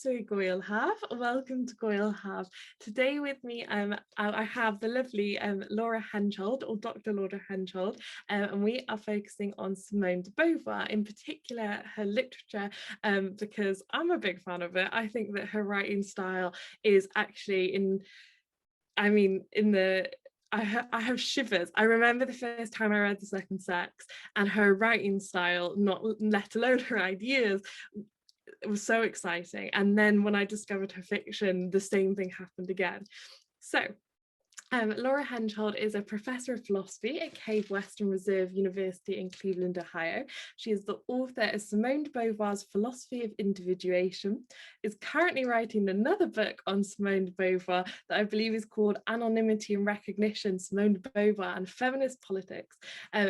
so Gŵyl Haf. Welcome to Gŵyl Haf. Today with me I have the lovely Laura Hengehold, or Dr. Laura Hengehold, and we are focusing on Simone de Beauvoir, in particular her literature, because I'm a big fan of it. I think that her writing style is actually I have shivers. I remember the first time I read The Second Sex, and her writing style, not let alone her ideas, it was so exciting. And then when I discovered her fiction, the same thing happened again. So Laura Hengehold is a professor of philosophy at Cave Western Reserve University in Cleveland, Ohio. She is the author of Simone de Beauvoir's Philosophy of Individuation, is currently writing another book on Simone de Beauvoir that I believe is called Anonymity and Recognition, Simone de Beauvoir and Feminist Politics.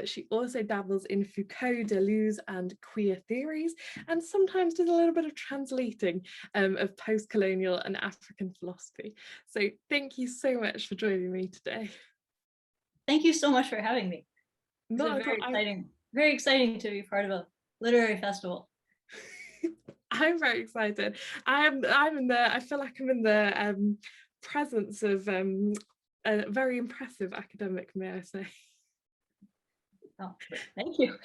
She also dabbles in Foucault, Deleuze and queer theories, and sometimes does a little bit of translating of post-colonial and African philosophy. So thank you so much for joining me today. Thank you so much for having me. It's very exciting to be part of a literary festival. I'm very excited. I feel like I'm in the presence of a very impressive academic, may I say. Oh, thank you.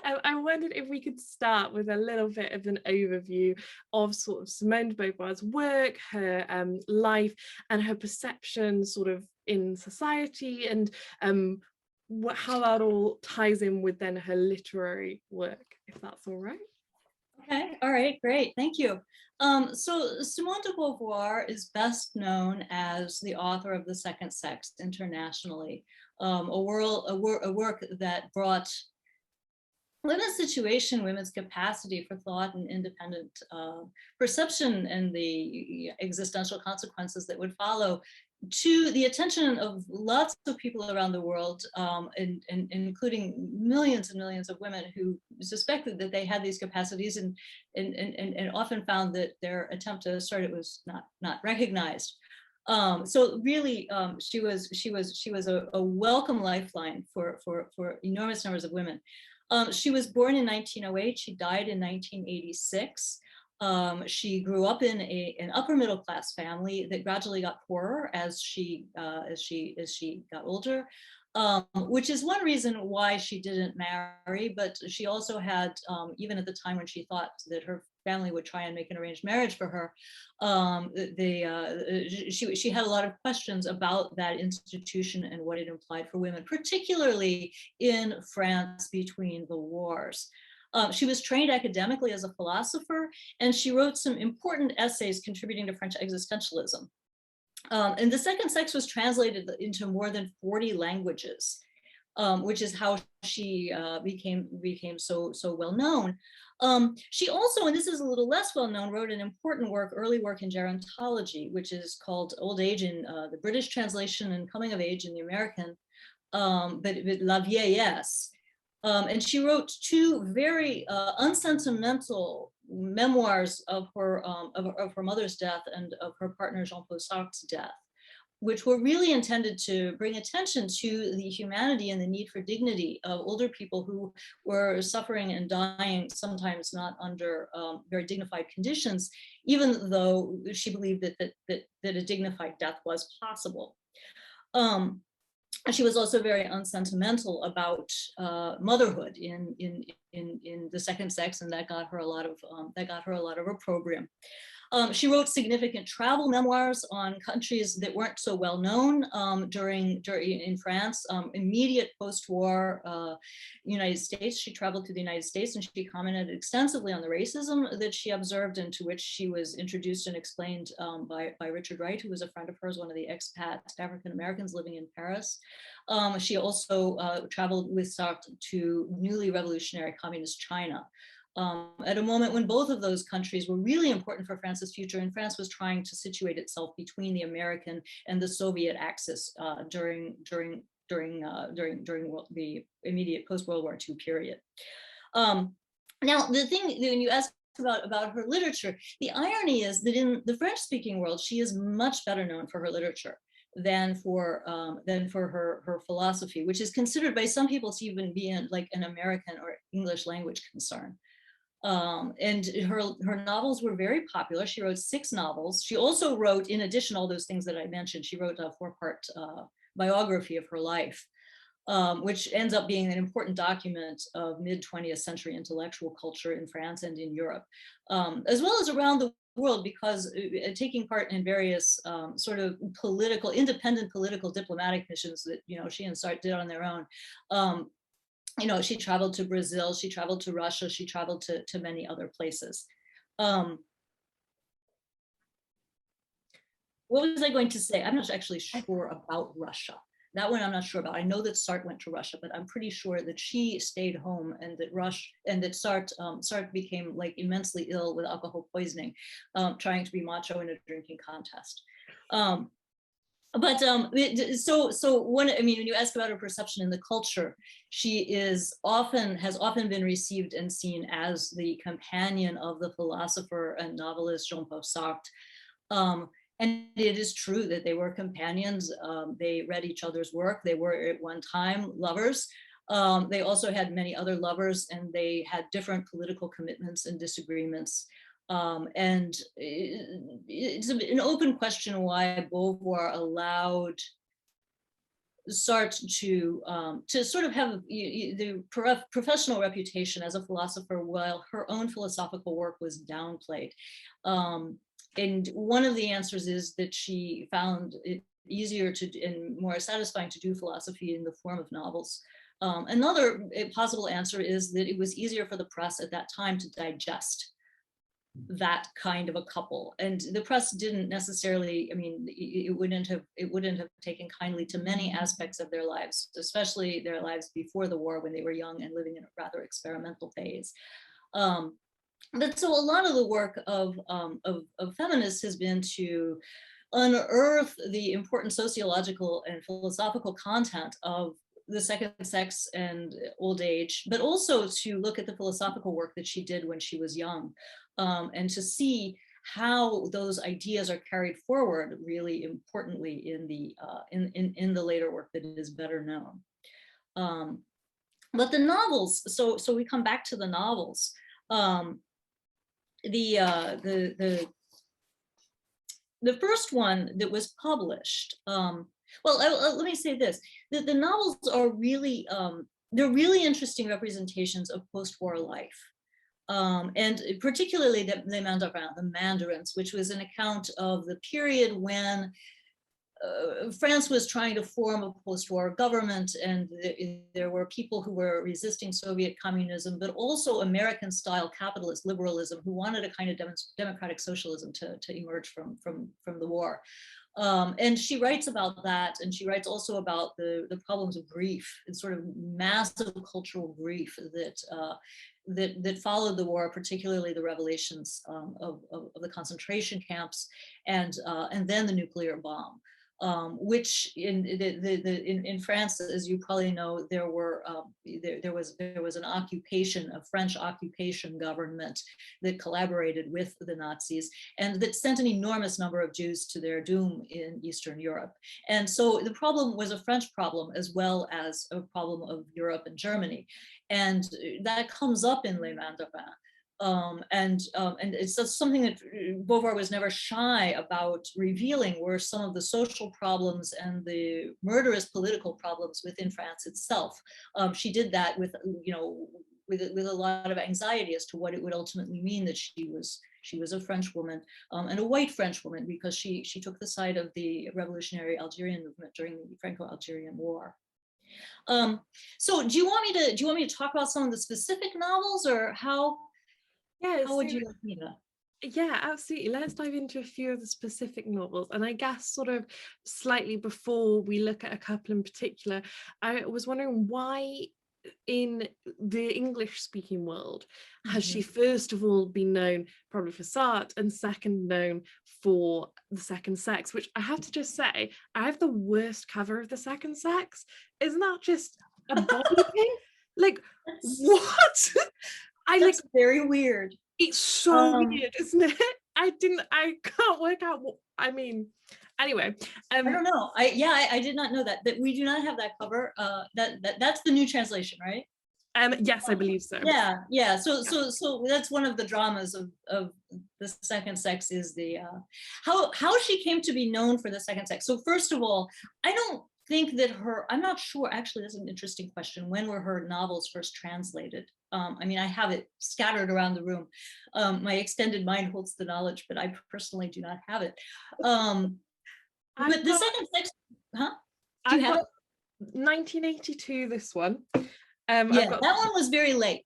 I wondered if we could start with a little bit of an overview of sort of Simone de Beauvoir's work, her life and her perception sort of in society, and how that all ties in with then her literary work, if that's all right. Okay, all right, great, thank you. So Simone de Beauvoir is best known as the author of The Second Sex internationally, a work that brought women's situation, women's capacity for thought and independent perception, and the existential consequences that would follow to the attention of lots of people around the world, and including millions and millions of women who suspected that they had these capacities, and often found that their attempt to assert it was not recognized. So really, she was a welcome lifeline for enormous numbers of women. She was born in 1908. She died in 1986. She grew up in an upper middle class family that gradually got poorer as she got older, which is one reason why she didn't marry. But she also had, even at the time when she thought that her family would try and make an arranged marriage for her, she had a lot of questions about that institution and what it implied for women, particularly in France between the wars. She was trained academically as a philosopher, and she wrote some important essays contributing to French existentialism. And The Second Sex was translated into more than 40 languages, which is how she became so well known. She also, and this is a little less well known, wrote an important work, early work in gerontology, which is called Old Age in the British translation, and Coming of Age in the American, but La Vieillesse. And she wrote two very unsentimental memoirs of her mother's death and of her partner Jean-Paul Sartre's death, which were really intended to bring attention to the humanity and the need for dignity of older people who were suffering and dying, sometimes not under very dignified conditions, even though she believed that a dignified death was possible. She was also very unsentimental about motherhood in The Second Sex, and that got her a lot of opprobrium. She wrote significant travel memoirs on countries that weren't so well known in France. Immediate post-war United States, she traveled to the United States, and she commented extensively on the racism that she observed, and to which she was introduced and explained by Richard Wright, who was a friend of hers, one of the expat African Americans living in Paris. She also traveled with Sartre to newly revolutionary communist China, at a moment when both of those countries were really important for France's future, and France was trying to situate itself between the American and the Soviet axis during the immediate post-World War II period. Now, the thing, when you ask about her literature, the irony is that in the French-speaking world, she is much better known for her literature than for her philosophy, which is considered by some people to even be like an American or English language concern. And her novels were very popular. She wrote 6 novels. She also wrote, in addition to all those things that I mentioned, she wrote a 4-part biography of her life, which ends up being an important document of mid-20th century intellectual culture in France and in Europe, as well as around the world, because taking part in various sort of independent political diplomatic missions that, she and Sartre did on their own. She traveled to Brazil, she traveled to Russia, she traveled to many other places. What was I going to say? I'm not actually sure about Russia. That one I'm not sure about. I know that Sartre went to Russia, but I'm pretty sure that she stayed home, and that Sartre became like immensely ill with alcohol poisoning, trying to be macho in a drinking contest. When you ask about her perception in the culture, she has often been received and seen as the companion of the philosopher and novelist Jean-Paul Sartre. And it is true that they were companions. They read each other's work. They were at one time lovers. They also had many other lovers, and they had different political commitments and disagreements. And it's an open question why Beauvoir allowed Sartre to sort of have the professional reputation as a philosopher, while her own philosophical work was downplayed. And one of the answers is that she found it easier and more satisfying to do philosophy in the form of novels. Another possible answer is that it was easier for the press at that time to digest that kind of a couple, and the press didn't necessarily, it wouldn't have taken kindly to many aspects of their lives, especially their lives before the war, when they were young and living in a rather experimental phase. But so a lot of the work of feminists has been to unearth the important sociological and philosophical content of the second sex and old age, but also to look at the philosophical work that she did when she was young, and to see how those ideas are carried forward really importantly in the later work that is better known. But the novels, so we come back to the novels. The first one that was published, let me say this: the novels are really they're really interesting representations of post-war life, and particularly the Mandarins, which was an account of the period when France was trying to form a post-war government, and there were people who were resisting Soviet communism, but also American-style capitalist liberalism who wanted a kind of democratic socialism to emerge from the war. And she writes about that, and she writes also about the problems of grief and sort of massive cultural grief that followed the war, particularly the revelations of the concentration camps, and then the nuclear bomb. Which in France, as you probably know, there was an occupation, a French occupation government that collaborated with the Nazis, and that sent an enormous number of Jews to their doom in Eastern Europe. And so the problem was a French problem as well as a problem of Europe and Germany, and that comes up in Les Mandarins. And it's something that Beauvoir was never shy about revealing, were some of the social problems and the murderous political problems within France itself. She did that with a lot of anxiety as to what it would ultimately mean that she was a French woman, and a white French woman, because she took the side of the revolutionary Algerian movement during the Franco-Algerian War. So do you want me to talk about some of the specific novels, or how? Yeah, how would you like me to? Yeah, absolutely. Let's dive into a few of the specific novels. And I guess sort of slightly before we look at a couple in particular, I was wondering why in the English-speaking world has she first of all been known probably for Sartre, and second known for The Second Sex, which I have to just say, I have the worst cover of The Second Sex. Isn't that just a body thing? Like, what? That's very weird. It's so weird, isn't it? I can't work out what, anyway. I don't know. I did not know that we do not have that cover. That's the new translation, right? Yes, I believe so. Yeah. So that's one of the dramas of the second sex, is the how she came to be known for the second sex. So first of all, I don't think that I'm not sure, actually, that's an interesting question. When were her novels first translated? I mean, I have it scattered around the room. My extended mind holds the knowledge, but I personally do not have it. But the second sex, huh? Do you have it? 1982, this one. Yeah, that one was very late.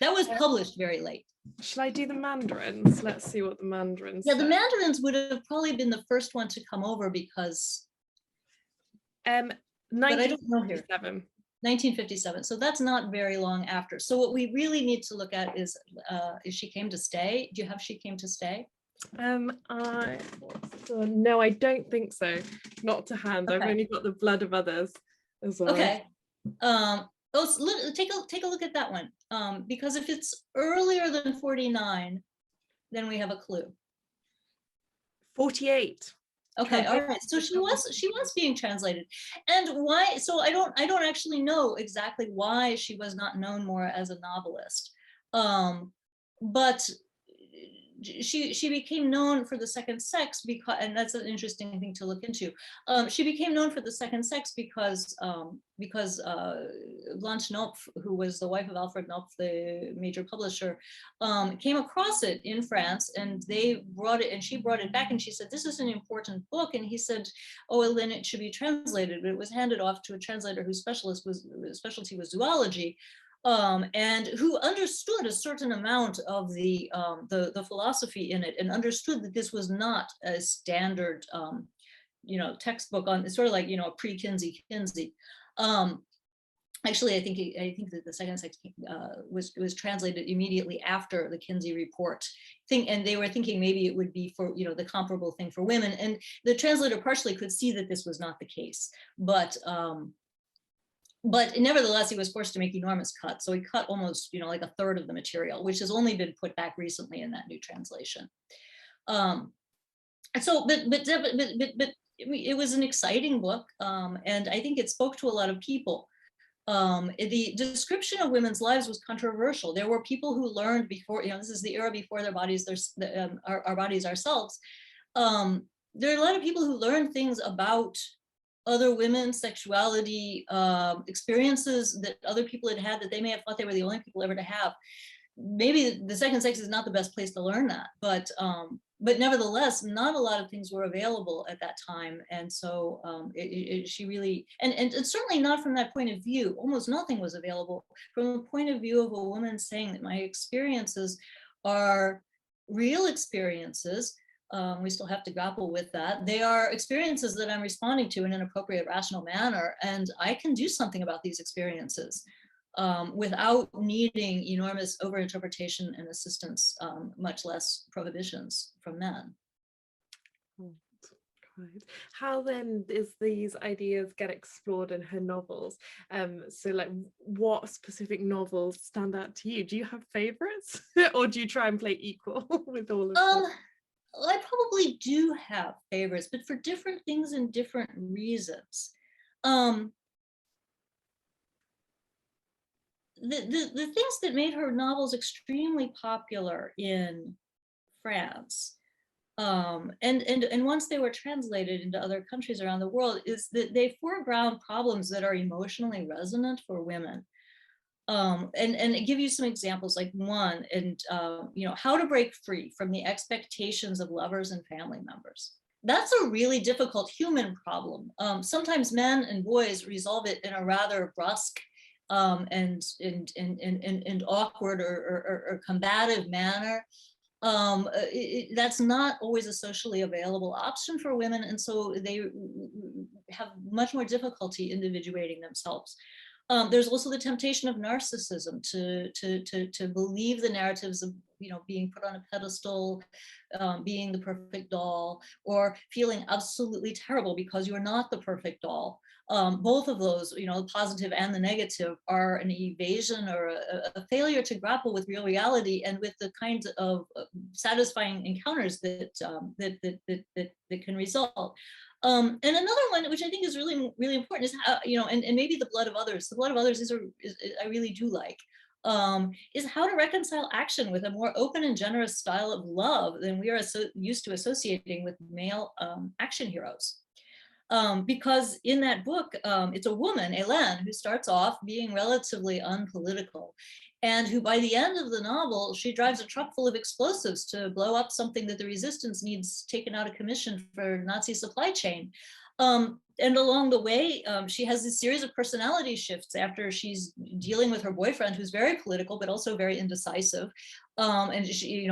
That was published very late. Shall I do the Mandarins? Let's see what the Mandarins Yeah, say. the Mandarins would have probably been the first one to come over, because 1957. 1957. So that's not very long after. So what we really need to look at is She Came to Stay. Do you have She Came to Stay? No, I don't think so. Not to hand. Okay. I've only got The Blood of Others as well. Okay. Take a look at that one. Because if it's earlier than 49, then we have a clue. 48. Okay, all right. So she was being translated. And why? So I don't actually know exactly why she was not known more as a novelist. But she became known for the second sex because, and that's an interesting thing to look into. She became known for the second sex because Blanche Knopf, who was the wife of Alfred Knopf, the major publisher, came across it in France, and they brought it, and she brought it back, and she said, "This is an important book." And he said, "Oh, well, then it should be translated." But it was handed off to a translator whose specialty was zoology. And who understood a certain amount of the philosophy in it, and understood that this was not a standard, textbook on, it's sort of like, a pre-Kinsey. Actually, I think that the second sex was translated immediately after the Kinsey report thing, and they were thinking maybe it would be for the comparable thing for women, and the translator partially could see that this was not the case, but nevertheless, he was forced to make enormous cuts. So he cut almost, like a third of the material, which has only been put back recently in that new translation. But it was an exciting book, and I think it spoke to a lot of people. The description of women's lives was controversial. There were people who learned before, this is the era before their bodies, our bodies ourselves. There are a lot of people who learned things about other women's sexuality, experiences that other people had had that they may have thought they were the only people ever to have. Maybe the second sex is not the best place to learn that, but nevertheless, not a lot of things were available at that time, and so she really, and it's certainly not from that point of view. Almost nothing was available from the point of view of a woman saying that my experiences are real experiences. We still have to grapple with that. They are experiences that I'm responding to in an appropriate, rational manner, and I can do something about these experiences without needing enormous overinterpretation and assistance, much less prohibitions from men. How then is these ideas get explored in her novels? So like, what specific novels stand out to you? Do you have favorites or do you try and play equal with all of them? I probably do have favorites, but for different things and different reasons. The things that made her novels extremely popular in France, and once they were translated into other countries around the world, is that they foreground problems that are emotionally resonant for women. And give you some examples, like one, and how to break free from the expectations of lovers and family members. That's a really difficult human problem. Sometimes men and boys resolve it in a rather brusque and awkward or combative manner. That's not always a socially available option for women, and so they have much more difficulty individuating themselves. There's also the temptation of narcissism to believe the narratives of being put on a pedestal, being the perfect doll, or feeling absolutely terrible because you're not the perfect doll. Both of those, the positive and the negative, are an evasion or a failure to grapple with real reality and with the kinds of satisfying encounters that can result. And another one, which I think is really, really important, is how, and maybe The Blood of Others. The Blood of Others is I really do like, is how to reconcile action with a more open and generous style of love than we are used to associating with male action heroes. Because in that book, it's a woman, Hélène, who starts off being relatively unpolitical, and who by the end of the novel, she drives a truck full of explosives to blow up something that the resistance needs taken out of commission for Nazi supply chain. And along the way, she has this series of personality shifts after she's dealing with her boyfriend, who's very political, but also very indecisive. And she,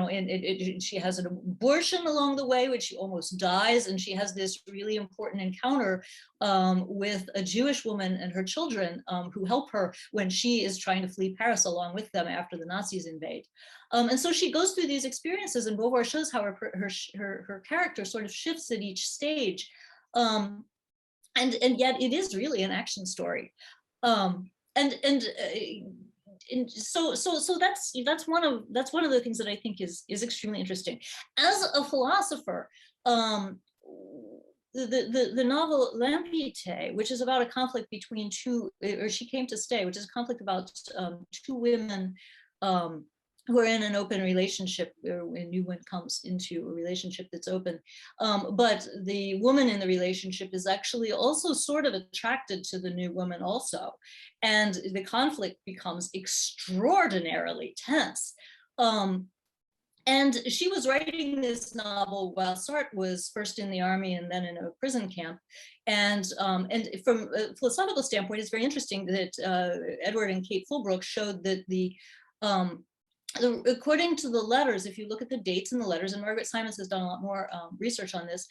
she has an abortion along the way, which she almost dies. And she has this really important encounter with a Jewish woman and her children who help her when she is trying to flee Paris along with them after the Nazis invade. And so she goes through these experiences, and Beauvoir shows how her character sort of shifts at each stage. And yet it is really an action story. And so that's one of the things that I think is extremely interesting. As a philosopher, the novel L'Invité, which is about a conflict between She Came to Stay, which is a conflict about two women who are in an open relationship, when a new one comes into a relationship that's open. But the woman in the relationship is actually also sort of attracted to the new woman also. And the conflict becomes extraordinarily tense. And she was writing this novel while Sartre was first in the army and then in a prison camp. And from a philosophical standpoint, it's very interesting that Edward and Kate Fulbrook showed that according to the letters, if you look at the dates in the letters, and Margaret Simons has done a lot more research on this,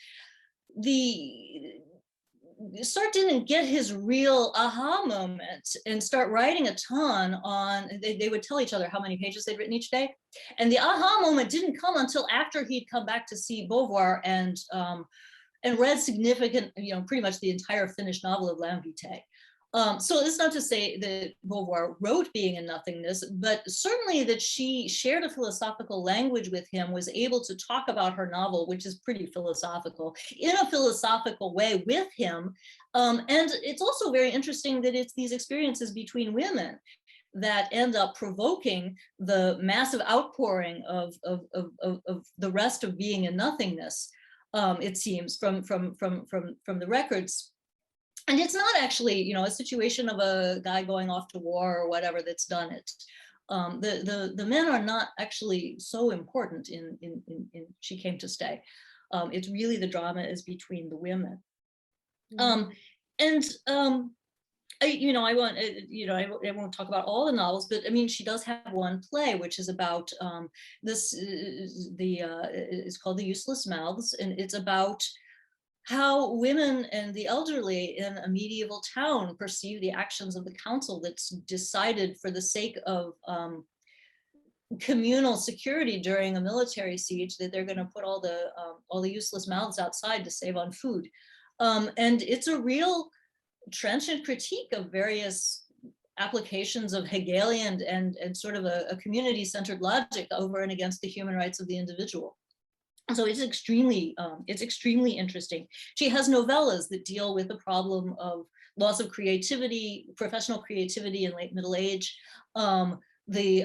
Sartre didn't get his real aha moment and start writing a ton on, they would tell each other how many pages they'd written each day. And the aha moment didn't come until after he'd come back to see Beauvoir and read significant, pretty much the entire finished novel of L'Invité. So it's not to say that Beauvoir wrote Being in Nothingness, but certainly that she shared a philosophical language with him, was able to talk about her novel, which is pretty philosophical, in a philosophical way with him. And it's also very interesting that it's these experiences between women that end up provoking the massive outpouring of the rest of Being in Nothingness, it seems, from the records. And it's not actually, a situation of a guy going off to war or whatever that's done it. The men are not actually so important in She Came to Stay. It's really the drama is between the women. I won't talk about all the novels, but I mean, she does have one play which is about it's called The Useless Mouths, and it's about how women and the elderly in a medieval town perceive the actions of the council that's decided for the sake of communal security during a military siege, that they're going to put all the useless mouths outside to save on food. And it's a real trenchant critique of various applications of Hegelian and sort of a community-centered logic over and against the human rights of the individual. So it's extremely interesting. She has novellas that deal with the problem of loss of creativity, professional creativity in late middle age, the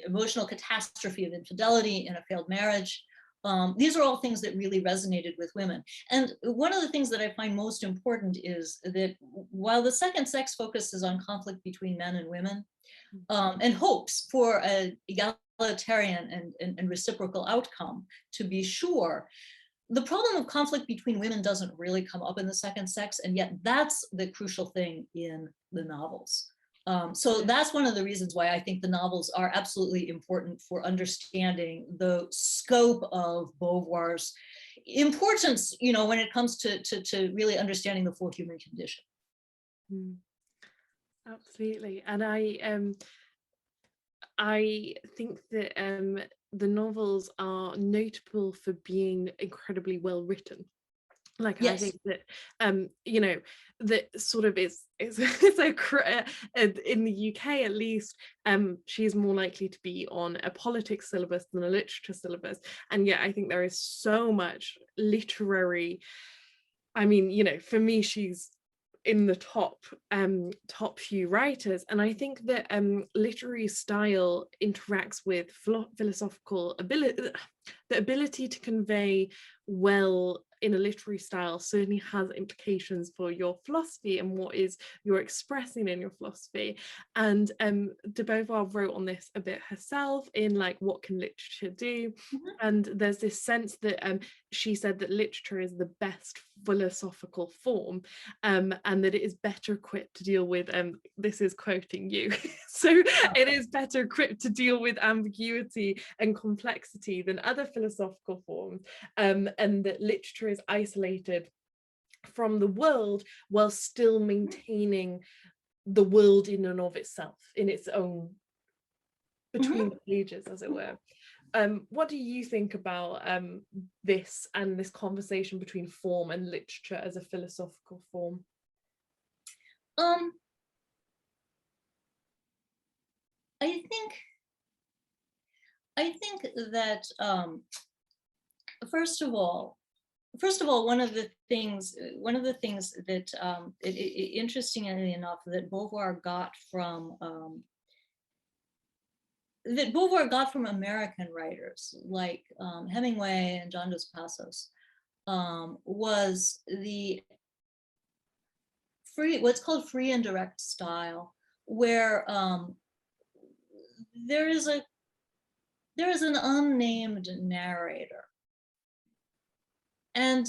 emotional catastrophe of infidelity in a failed marriage. These are all things that really resonated with women. And one of the things that I find most important is that while The Second Sex focuses on conflict between men and women, and hopes for an egalitarian and reciprocal outcome, to be sure, the problem of conflict between women doesn't really come up in The Second Sex, and yet that's the crucial thing in the novels. So that's one of the reasons why I think the novels are absolutely important for understanding the scope of Beauvoir's importance, when it comes to really understanding the full human condition. Absolutely. And I think that the novels are notable for being incredibly well written. Like, and I Yes. think that, you know, that sort of is in the UK at least, she's more likely to be on a politics syllabus than a literature syllabus. And yet I think there is so much literary, I mean, you know, for me, she's in the top few writers, and I think that literary style interacts with philosophical ability. The ability to convey well in a literary style certainly has implications for your philosophy and what is you're expressing in your philosophy. And de Beauvoir wrote on this a bit herself in like, what can literature do? Mhm. And there's this sense that she said that literature is the best philosophical form, and that it is better equipped to deal with, this is quoting you, so it is better equipped to deal with ambiguity and complexity than other philosophical forms, and that literature is isolated from the world while still maintaining the world in and of itself, in its own, between Mhm. the pages, as it were. What do you think about this and this conversation between form and literature as a philosophical form? Um, I think that first of all, one of the things that interestingly enough, that Beauvoir got from American writers like Hemingway and John Dos Passos, was the what's called free and direct style, where there is an unnamed narrator. And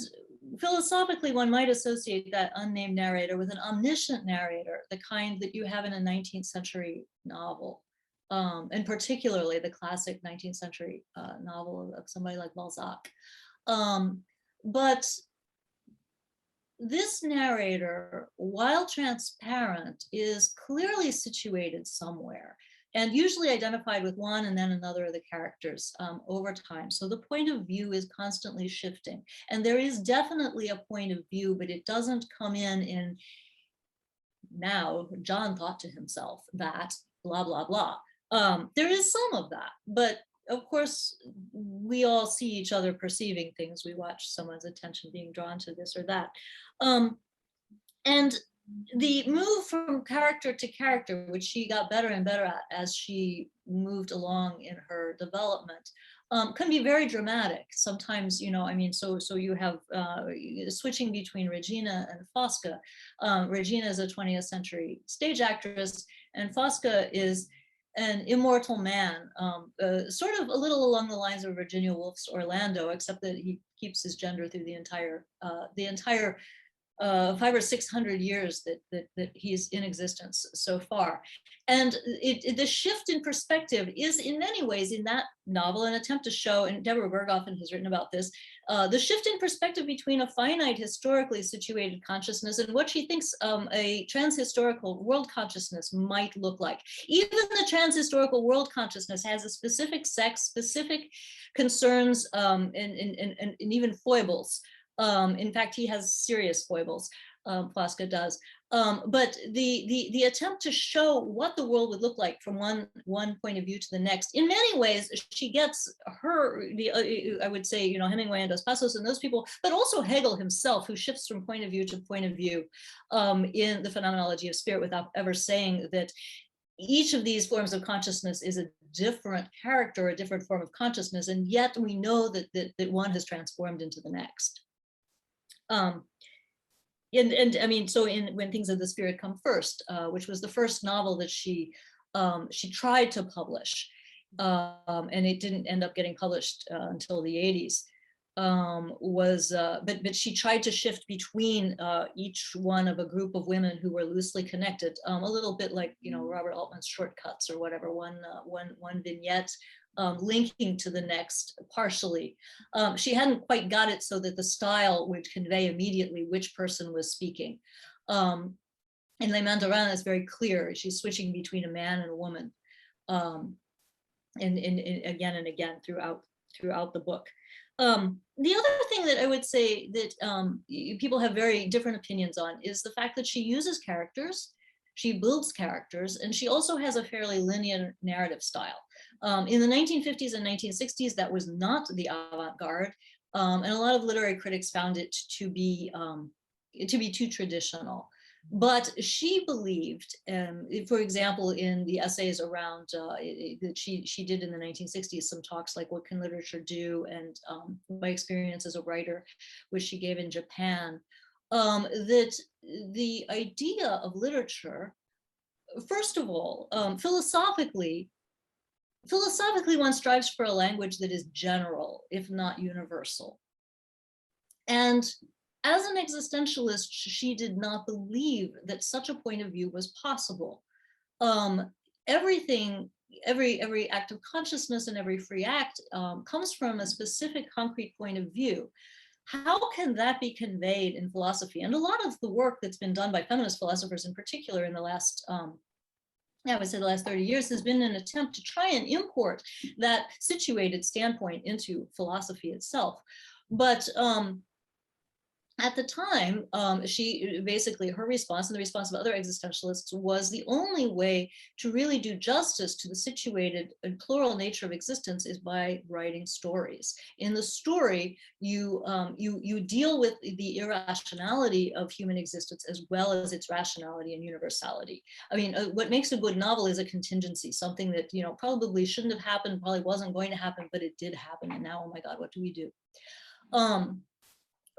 philosophically, one might associate that unnamed narrator with an omniscient narrator, the kind that you have in a 19th century novel, and particularly the classic 19th century novel of somebody like Balzac. But this narrator, while transparent, is clearly situated somewhere, and usually identified with one and then another of the characters over time. So the point of view is constantly shifting. And there is definitely a point of view, but it doesn't come in now John thought to himself that blah, blah, blah. There is some of that, but of course, we all see each other perceiving things. We watch someone's attention being drawn to this or that. And the move from character to character, which she got better and better at as she moved along in her development, can be very dramatic. Sometimes, I mean, so you have switching between Regina and Fosca. Regina is a 20th century stage actress, and Fosca is an immortal man, sort of a little along the lines of Virginia Woolf's Orlando, except that he keeps his gender through the entire 500 or 600 years that he's in existence so far. And the shift in perspective is in many ways in that novel an attempt to show, and Deborah Berghoffen has written about this, the shift in perspective between a finite historically situated consciousness and what she thinks a transhistorical world consciousness might look like. Even the transhistorical world consciousness has a specific sex, specific concerns, and even foibles. In fact, he has serious foibles, Fosca does. But the attempt to show what the world would look like from one point of view to the next, in many ways, she gets I would say, Hemingway and Dos Passos and those people, but also Hegel himself, who shifts from point of view to point of view in the Phenomenology of Spirit, without ever saying that each of these forms of consciousness is a different character, a different form of consciousness, and yet we know that one has transformed into the next. And I mean, so When Things of the Spirit Come First, which was the first novel that she tried to publish, and it didn't end up getting published until the 80s, but she tried to shift between each one of a group of women who were loosely connected, a little bit like Robert Altman's Shortcuts or whatever, one vignette linking to the next partially. She hadn't quite got it so that the style would convey immediately which person was speaking. In Les Mandarins, it's very clear. She's switching between a man and a woman, and again and again throughout the book. The other thing that I would say that people have very different opinions on is the fact that she uses characters, she builds characters, and she also has a fairly linear narrative style. In the 1950s and 1960s, that was not the avant-garde, and a lot of literary critics found it to be too traditional. But she believed, for example, in the essays around that she did in the 1960s, some talks like "What Can Literature Do?" and my experience as a writer, which she gave in Japan, that the idea of literature, first of all, philosophically, one strives for a language that is general, if not universal. And as an existentialist, she did not believe that such a point of view was possible. Every act of consciousness and every free act comes from a specific concrete point of view. How can that be conveyed in philosophy? And a lot of the work that's been done by feminist philosophers in particular in the last I would say the last 30 years has been an attempt to try and import that situated standpoint into philosophy itself. But at the time, she basically, her response and the response of other existentialists was the only way to really do justice to the situated and plural nature of existence is by writing stories. In the story, you deal with the irrationality of human existence as well as its rationality and universality. I mean, what makes a good novel is a contingency, something that, you know, probably shouldn't have happened, probably wasn't going to happen, but it did happen. And now, oh my God, what do we do?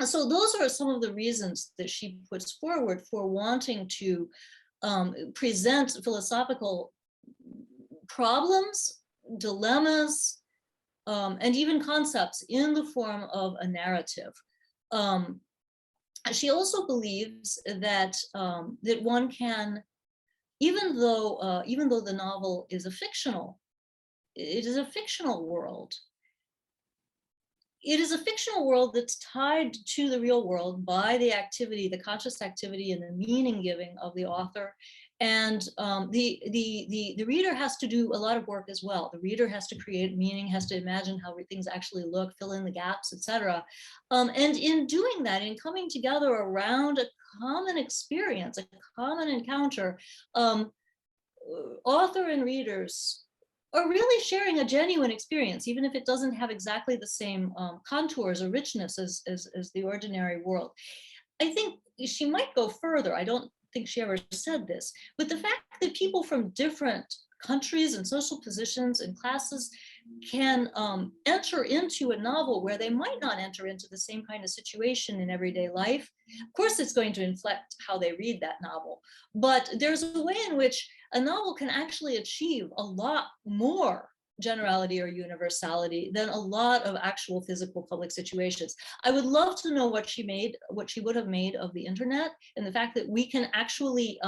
So those are some of the reasons that she puts forward for wanting to present philosophical problems, dilemmas, and even concepts in the form of a narrative. She also believes that that one can, even though the novel is it is a fictional world. It is a fictional world that's tied to the real world by the activity, the conscious activity and the meaning giving of the author. And the reader has to do a lot of work as well. The reader has to create meaning, has to imagine how things actually look, fill in the gaps, etc. And in doing that, in coming together around a common experience, a common encounter, author and readers are really sharing a genuine experience, even if it doesn't have exactly the same contours or richness as the ordinary world. I think she might go further. I don't think she ever said this, but the fact that people from different countries and social positions and classes can enter into a novel where they might not enter into the same kind of situation in everyday life. Of course, it's going to inflect how they read that novel, but there's a way in which a novel can actually achieve a lot more generality or universality than a lot of actual physical public situations. I would love to know what she would have made of the internet and the fact that we can actually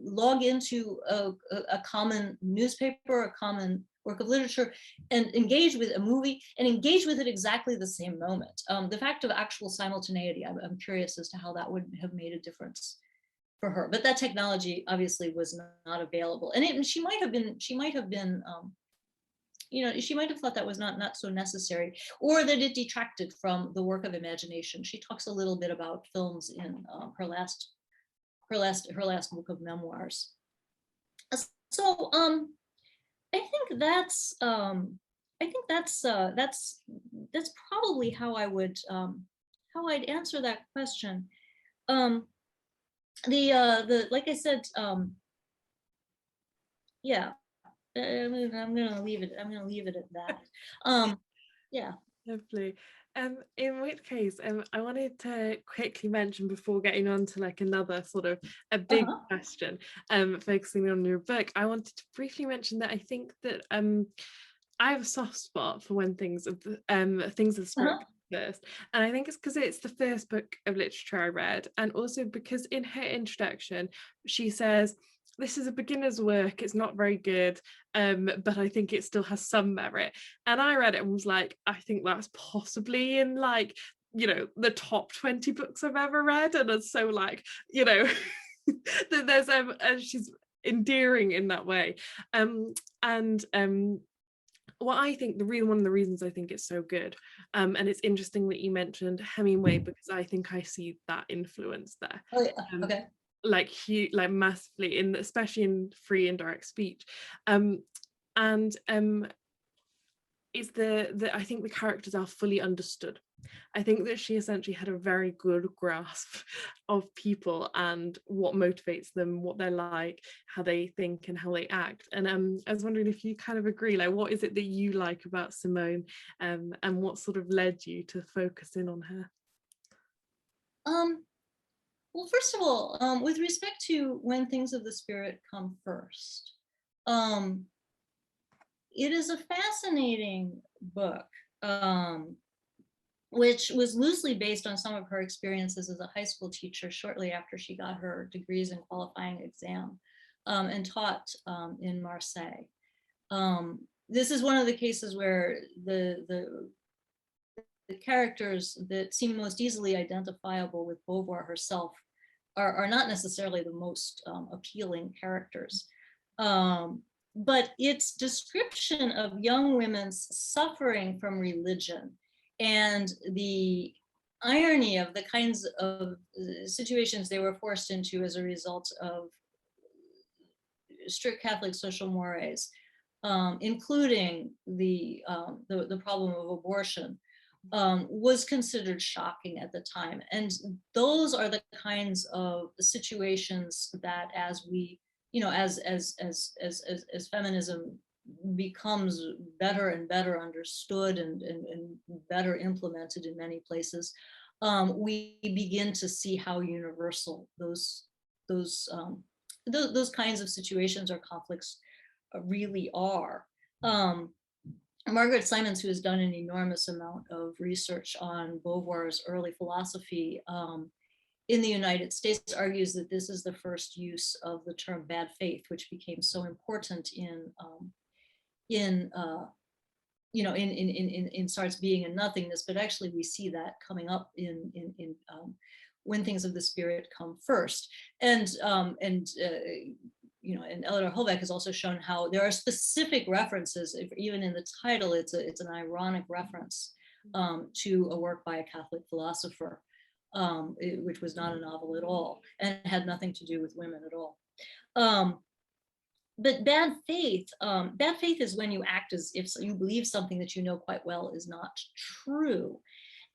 log into a common newspaper, a common work of literature, and engage with a movie and engage with it exactly the same moment. The fact of actual simultaneity, I'm curious as to how that would have made a difference for her. But that technology obviously was not available, and she might have been, you know, she might have thought that was not so necessary, or that it detracted from the work of imagination. She talks a little bit about films in her last book of memoirs. So I think that's probably how I would how I'd answer that question. The like I said, yeah, I'm gonna leave it at that. Yeah. Lovely. In which case, I wanted to quickly mention before getting on to like another sort of a big question, focusing on your book, I wanted to briefly mention that I think that I have a soft spot for when things are spiritual first, and I think it's because it's the first book of literature I read, and also because in her introduction she says, this is a beginner's work, it's not very good, but I think it still has some merit. And I read it and was like, I think that's possibly in like, you know, the top 20 books I've ever read. And it's so like, you know, that there's she's endearing in that way. Well, I think one of the reasons I think it's so good, and it's interesting that you mentioned Hemingway, because I think I see that influence there. Oh yeah, Um, okay. like massively in, especially in free indirect speech, and is the I think the characters are fully understood. I think that she essentially had a very good grasp of people and what motivates them, what they're like, how they think and how they act. And I was wondering if you kind of agree, like what is it that you like about Simone, and what sort of led you to focus in on her? Um, well, first of all, with respect to When Things of the Spirit Come First, um, it is a fascinating book, which was loosely based on some of her experiences as a high school teacher shortly after she got her degrees and qualifying exam, and taught in Marseille. This is one of the cases where the characters that seem most easily identifiable with Beauvoir herself are not necessarily the most appealing characters. But its description of young women's suffering from religion and the irony of the kinds of situations they were forced into as a result of strict Catholic social mores, including the problem of abortion, was considered shocking at the time. And those are the kinds of situations that, as we, you know, as feminism becomes better and better understood and better implemented in many places, we begin to see how universal those those kinds of situations or conflicts really are. Margaret Simons, who has done an enormous amount of research on Beauvoir's early philosophy in the United States, argues that this is the first use of the term bad faith, which became so important in you know, in Starts Being and Nothingness. But actually, we see that coming up in When Things of the Spirit Come First, and you know, and Eleanor Holbeck has also shown how there are specific references, even in the title, it's an ironic reference to a work by a Catholic philosopher, which was not a novel at all and had nothing to do with women at all. But bad faith is when you act as if you believe something that you know quite well is not true.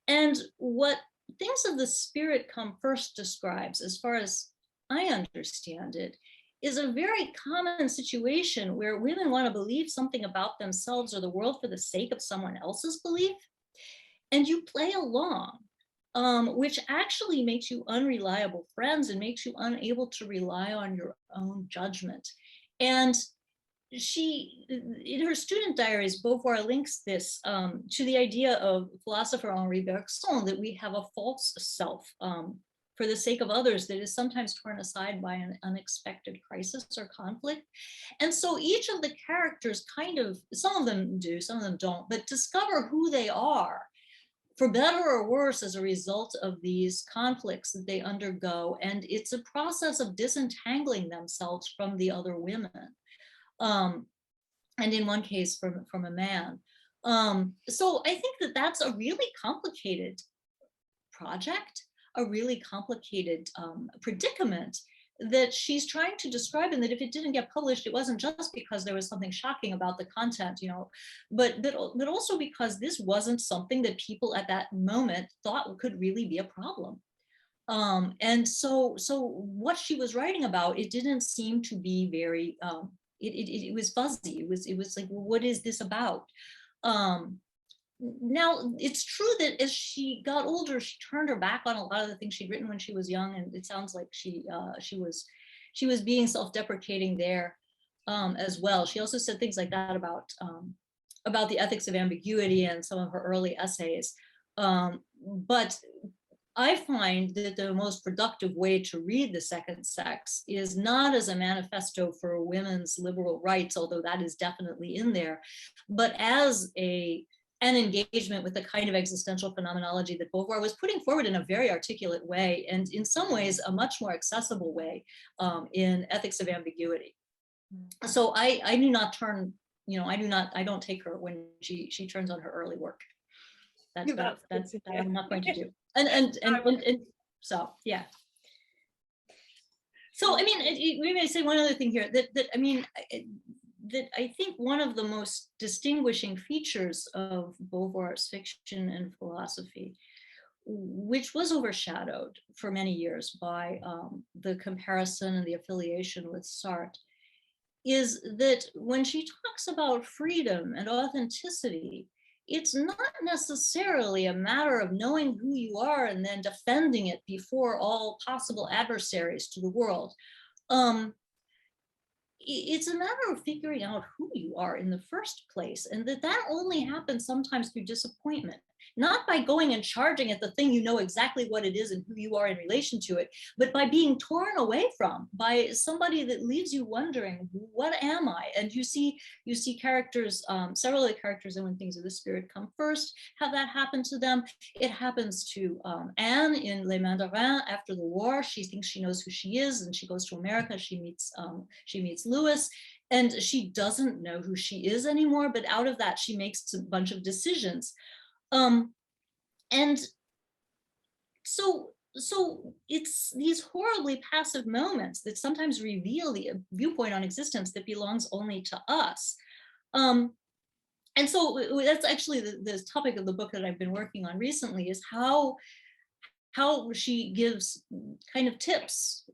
And what Things of the Spirit Come First describes, as far as I understand it, is a very common situation where women want to believe something about themselves or the world for the sake of someone else's belief, and you play along, which actually makes you unreliable friends and makes you unable to rely on your own judgment. And she, in her student diaries, Beauvoir links this to the idea of philosopher Henri Bergson, that we have a false self for the sake of others that is sometimes torn aside by an unexpected crisis or conflict. And so each of the characters kind of, some of them do, some of them don't, but discover who they are, for better or worse, as a result of these conflicts that they undergo. And it's a process of disentangling themselves from the other women. And in one case from a man. So I think that that's a really complicated project, a really complicated predicament that she's trying to describe, and that if it didn't get published, it wasn't just because there was something shocking about the content, you know, but also because this wasn't something that people at that moment thought could really be a problem. And so what she was writing about, it didn't seem to be very, it was fuzzy. It was like, well, what is this about? Now, it's true that as she got older, she turned her back on a lot of the things she'd written when she was young, and it sounds like she was being self-deprecating there as well. She also said things like that about the ethics of ambiguity and some of her early essays. But I find that the most productive way to read The Second Sex is not as a manifesto for women's liberal rights, although that is definitely in there, but as an engagement with the kind of existential phenomenology that Beauvoir was putting forward in a very articulate way, and in some ways a much more accessible way, in Ethics of Ambiguity. So I do not turn I don't take her when she turns on her early work. That's that I'm not going to do. And so, yeah. So, I mean, we may say one other thing here that I think one of the most distinguishing features of Beauvoir's fiction and philosophy, which was overshadowed for many years by the comparison and the affiliation with Sartre, is that when she talks about freedom and authenticity, it's not necessarily a matter of knowing who you are and then defending it before all possible adversaries to the world. It's a matter of figuring out who you are in the first place, and that only happens sometimes through disappointment, not by going and charging at the thing you know exactly what it is and who you are in relation to it, but by being torn away from by somebody that leaves you wondering, what am I? And you see characters, several of the characters in When Things of the Spirit Come First have that happen to them. It happens to Anne in Les Mandarins after the war. She thinks she knows who she is, and she goes to America. She meets Lewis, and she doesn't know who she is anymore, but out of that she makes a bunch of decisions. And so it's these horribly passive moments that sometimes reveal the viewpoint on existence that belongs only to us. And so that's actually the topic of the book that I've been working on recently, is how she gives kind of tips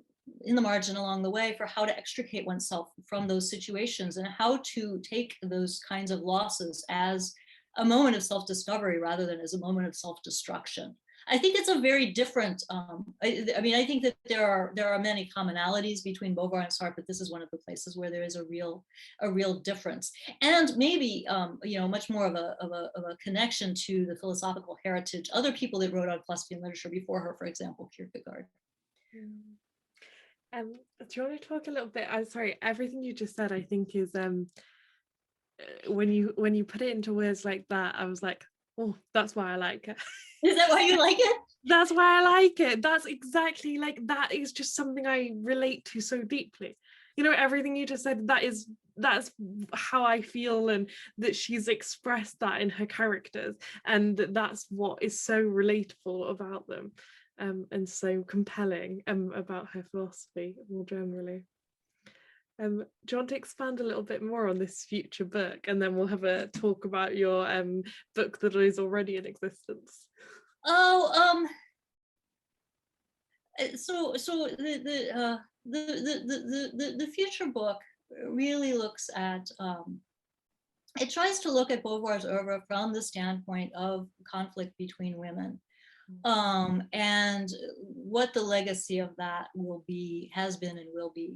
in the margin along the way for how to extricate oneself from those situations, and how to take those kinds of losses as a moment of self-discovery rather than as a moment of self-destruction. I think it's a very different, I mean, I think that there are many commonalities between Beauvoir and Sartre, but this is one of the places where there is a real difference. And maybe, much more of a connection to the philosophical heritage, other people that wrote on philosophy and literature before her, for example, Kierkegaard. Do you want to talk a little bit, I'm sorry, everything you just said, I think is, when you put it into words like that, I was like, oh, that's why I like it. Is that why you like it? That's why I like it. That's exactly, like, that is just something I relate to so deeply. Everything you just said, that's how I feel, and that she's expressed that in her characters, and that's what is so relatable about them, and so compelling about her philosophy more generally. Do you want to expand a little bit more on this future book, and then we'll have a talk about your book that is already in existence? So the future book really looks at, it tries to look at Beauvoir's oeuvre from the standpoint of conflict between women, and what the legacy of that will be, has been, and will be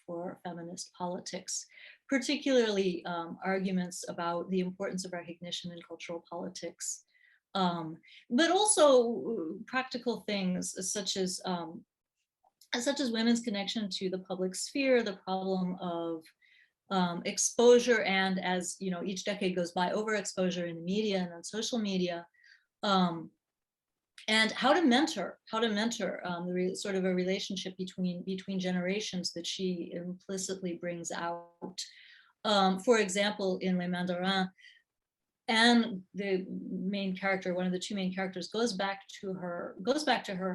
for feminist politics, particularly arguments about the importance of recognition in cultural politics, but also practical things such as women's connection to the public sphere, the problem of exposure, and as each decade goes by, overexposure in the media and on social media, and how to mentor sort of a relationship between generations that she implicitly brings out. For example, in Les Mandarins, and the main character, one of the two main characters, goes back to her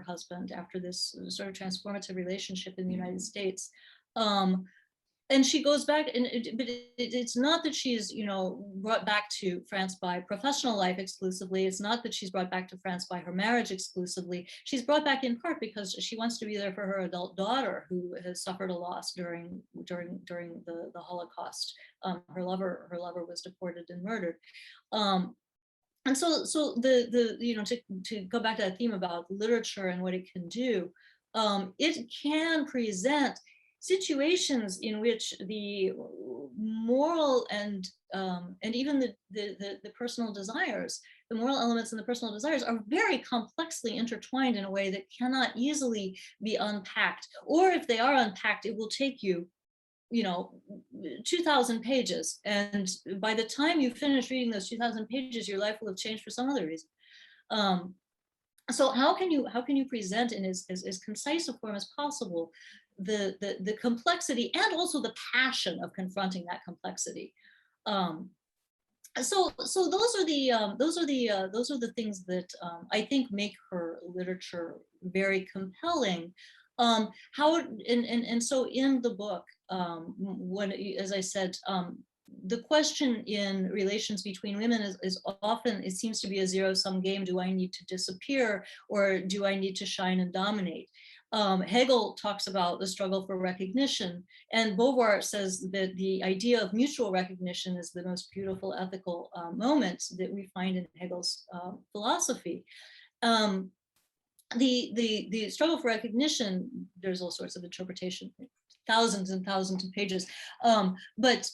husband after this sort of transformative relationship in the United States. And she goes back, but it's not that she's brought back to France by professional life exclusively. It's not that she's brought back to France by her marriage exclusively. She's brought back in part because she wants to be there for her adult daughter, who has suffered a loss during the Holocaust. Her lover was deported and murdered. And so to go back to that theme about literature and what it can do, it can present situations in which the moral and even the personal desires, the moral elements and the personal desires, are very complexly intertwined in a way that cannot easily be unpacked. Or if they are unpacked, it will take you 2,000 pages. And by the time you finish reading those 2,000 pages, your life will have changed for some other reason. So how can you present in as concise a form as possible the complexity and also the passion of confronting that complexity? So those are the things that I think make her literature very compelling. So in the book, when, as I said, the question in relations between women is often, it seems to be a zero-sum game. Do I need to disappear, or do I need to shine and dominate? Hegel talks about the struggle for recognition, and Beauvoir says that the idea of mutual recognition is the most beautiful ethical moment that we find in Hegel's philosophy. The struggle for recognition, there's all sorts of interpretation, thousands and thousands of pages, but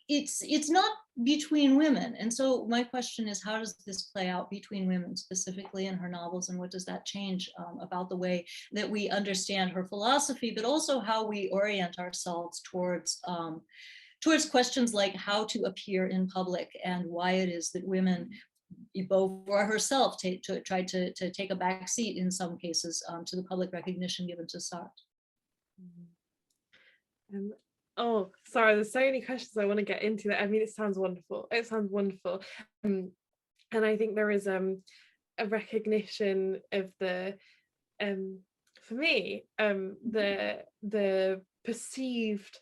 it's not between women. And so my question is, how does this play out between women, specifically in her novels, and what does that change about the way that we understand her philosophy, but also how we orient ourselves towards questions like how to appear in public, and why it is that women, Beauvoir herself, tried to take a back seat in some cases to the public recognition given to Sartre. Oh, sorry, there's so many questions I want to get into that. I mean, it sounds wonderful. It sounds wonderful. And I think there is a recognition of the for me, the perceived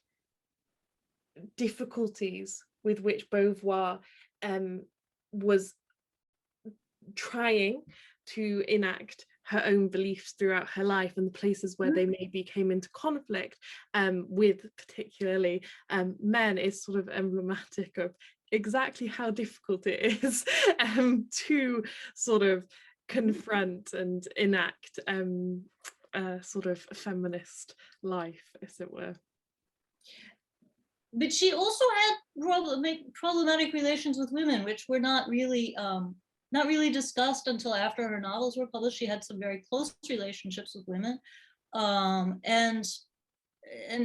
difficulties with which Beauvoir was trying to enact her own beliefs throughout her life, and the places where they maybe came into conflict with particularly men, is sort of emblematic of exactly how difficult it is to sort of confront and enact a sort of feminist life, as it were. But she also had problematic relations with women, which were not really discussed until after her novels were published. She had some very close relationships with women, and her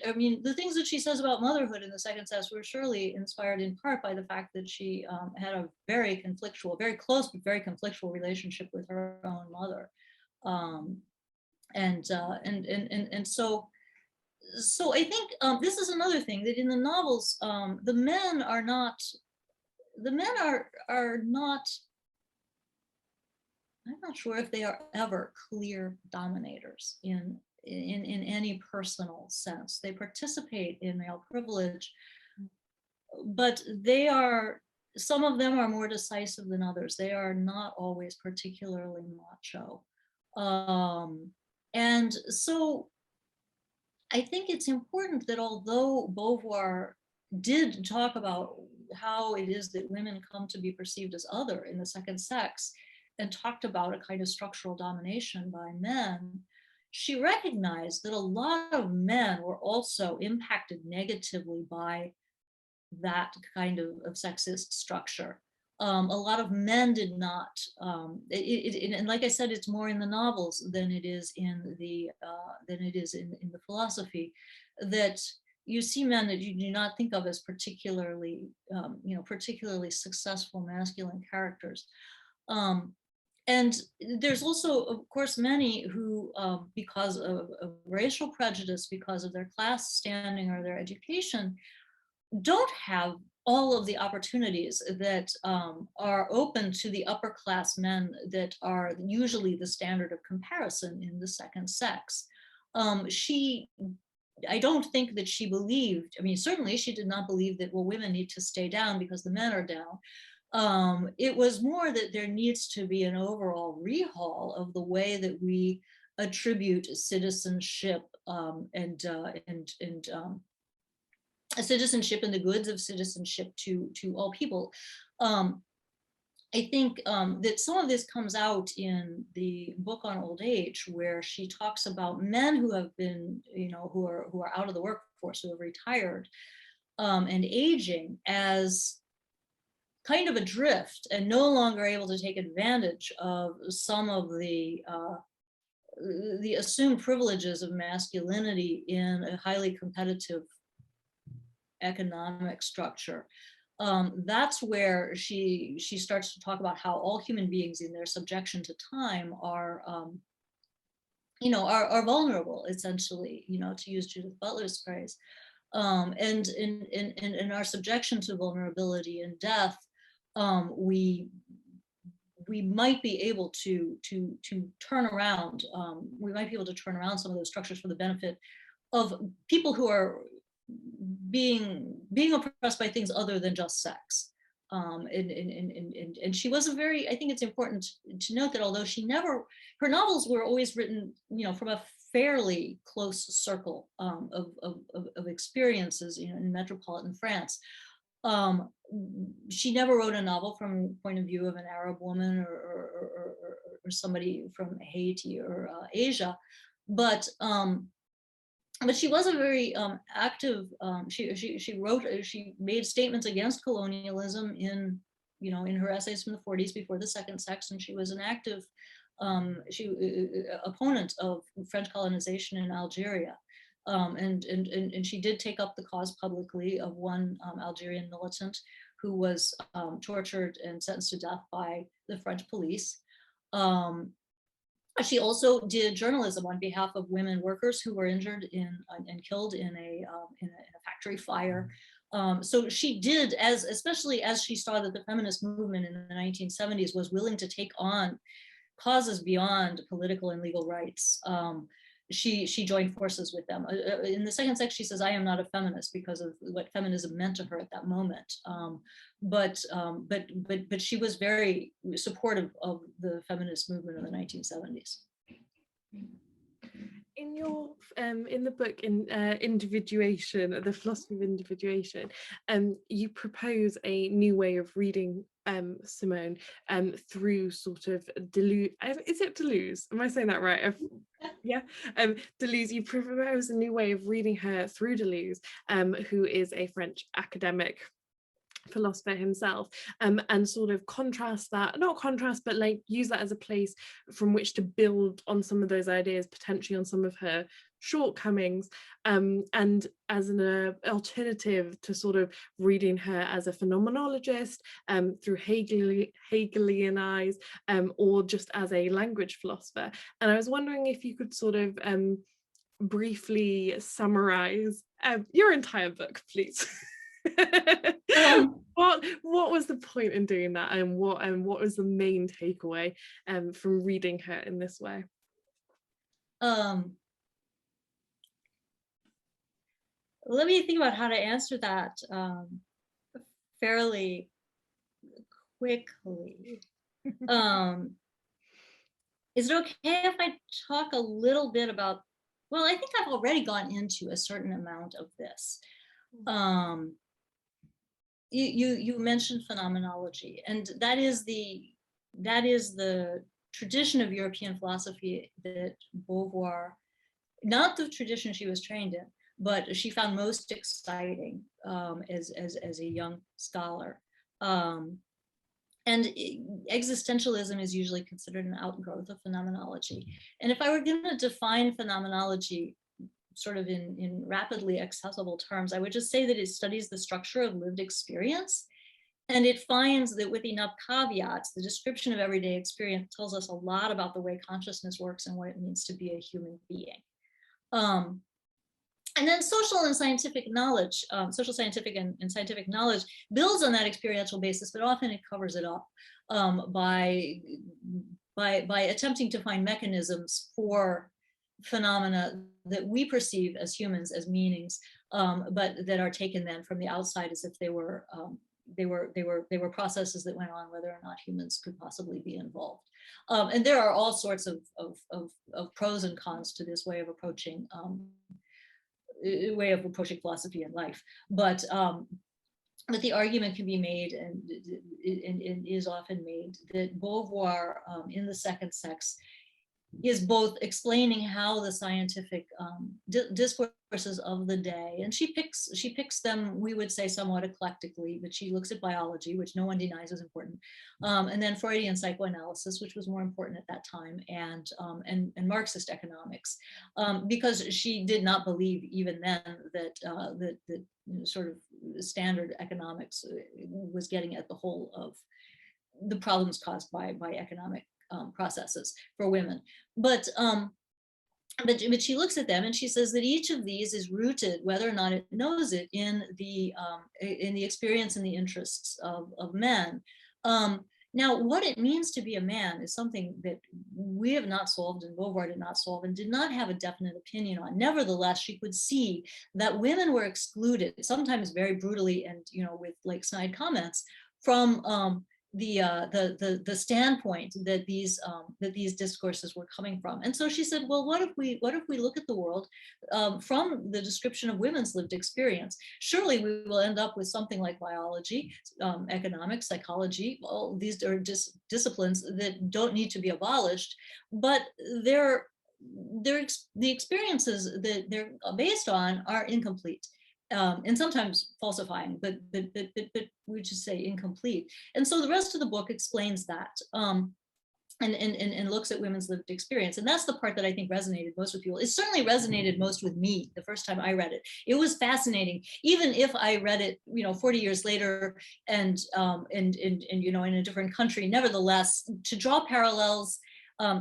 I mean, the things that she says about motherhood in the second sex were surely inspired in part by the fact that she had a very close but very conflictual relationship with her own mother, so I think this is another thing, that in the novels, the men are not, I'm not sure if they are ever clear dominators in any personal sense. They participate in male privilege, but some of them are more decisive than others. They are not always particularly macho. And so I think it's important that although Beauvoir did talk about how it is that women come to be perceived as other in the second sex, and talked about a kind of structural domination by men, she recognized that a lot of men were also impacted negatively by that kind of sexist structure. A lot of men did not, and like I said, it's more in the novels than it is in the philosophy, that you see men that you do not think of as particularly successful masculine characters. And there's also, of course, many who, because of racial prejudice, because of their class standing or their education, don't have all of the opportunities that are open to the upper class men that are usually the standard of comparison in the second sex. I don't think that she believed, I mean, certainly she did not believe that, well, women need to stay down because the men are down. It was more that there needs to be an overall rehaul of the way that we attribute citizenship citizenship and the goods of citizenship to all people. I think that some of this comes out in the book on old age, where she talks about men who have been, who are out of the workforce, who have retired and aging, as kind of adrift and no longer able to take advantage of some of the assumed privileges of masculinity in a highly competitive economic structure. That's where she starts to talk about how all human beings in their subjection to time are are vulnerable, essentially, to use Judith Butler's phrase. And in our subjection to vulnerability and death, we might be able to turn around. We might be able to turn around some of those structures for the benefit of people who are being oppressed by things other than just sex. And she was a very, I think it's important to note that although her novels were always written, from a fairly close circle of experiences, in metropolitan France. She never wrote a novel from the point of view of an Arab woman or somebody from Haiti or Asia, but she was a very active. She made statements against colonialism in her essays from the 40s before the Second Sex, and she was an active opponent of French colonization in Algeria. And she did take up the cause publicly of one Algerian militant who was tortured and sentenced to death by the French police. She also did journalism on behalf of women workers who were injured and killed in a factory fire. So she did, especially as she saw that the feminist movement in the 1970s was willing to take on causes beyond political and legal rights. She joined forces with them. In the Second Sex, she says, "I am not a feminist," because of what feminism meant to her at that moment. But she was very supportive of the feminist movement in the 1970s. In your in the book Individuation, the philosophy of individuation, you propose a new way of reading Simone through sort of Deleuze. Is it Deleuze? Am I saying that right? Yeah, Deleuze. You propose a new way of reading her through Deleuze, who is a French academic philosopher himself, and sort of but like use that as a place from which to build on some of those ideas, potentially on some of her shortcomings, and as an alternative to sort of reading her as a phenomenologist through Hegelian eyes, or just as a language philosopher. And I was wondering if you could sort of briefly summarize your entire book, please. What was the point in doing that, and what was the main takeaway from reading her in this way? Let me think about how to answer that fairly quickly. Is it okay if I talk a little bit about, well, I think I've already gone into a certain amount of this. You mentioned phenomenology, and that is the tradition of European philosophy that Beauvoir, not the tradition she was trained in, but she found most exciting as a young scholar. And existentialism is usually considered an outgrowth of phenomenology. And if I were going to define phenomenology sort of in rapidly accessible terms, I would just say that it studies the structure of lived experience. And it finds that with enough caveats, the description of everyday experience tells us a lot about the way consciousness works and what it means to be a human being. And then social and scientific knowledge, social scientific and scientific knowledge builds on that experiential basis, but often it covers it up by attempting to find mechanisms for phenomena that we perceive as humans as meanings, but that are taken then from the outside as if they were processes that went on whether or not humans could possibly be involved. And there are all sorts of pros and cons to this way of approaching philosophy and life, but the argument can be made, and is often made, that Beauvoir in The Second Sex is both explaining how the scientific discourses of the day, and she picks them, we would say, somewhat eclectically, but she looks at biology, which no one denies is important, and then Freudian psychoanalysis, which was more important at that time, and Marxist economics, because she did not believe even then that sort of standard economics was getting at the whole of the problems caused by economic processes for women. But but she looks at them and she says that each of these is rooted, whether or not it knows it, in the experience and the interests of men. Now, what it means to be a man is something that we have not solved, and Beauvoir did not solve, and did not have a definite opinion on. Nevertheless, she could see that women were excluded, sometimes very brutally and, you know, with like snide comments, from the standpoint that these discourses were coming from. And so she said, well, what if we look at the world from the description of women's lived experience? Surely we will end up with something like biology, economics, psychology. All these are disciplines that don't need to be abolished, but the experiences that they're based on are incomplete. And sometimes falsifying, but we just say incomplete. And so the rest of the book explains that, and looks at women's lived experience. And that's the part that I think resonated most with people. It certainly resonated most with me the first time I read it. It was fascinating, even if I read it, you know, 40 years later and you know, in a different country. Nevertheless, to draw parallels,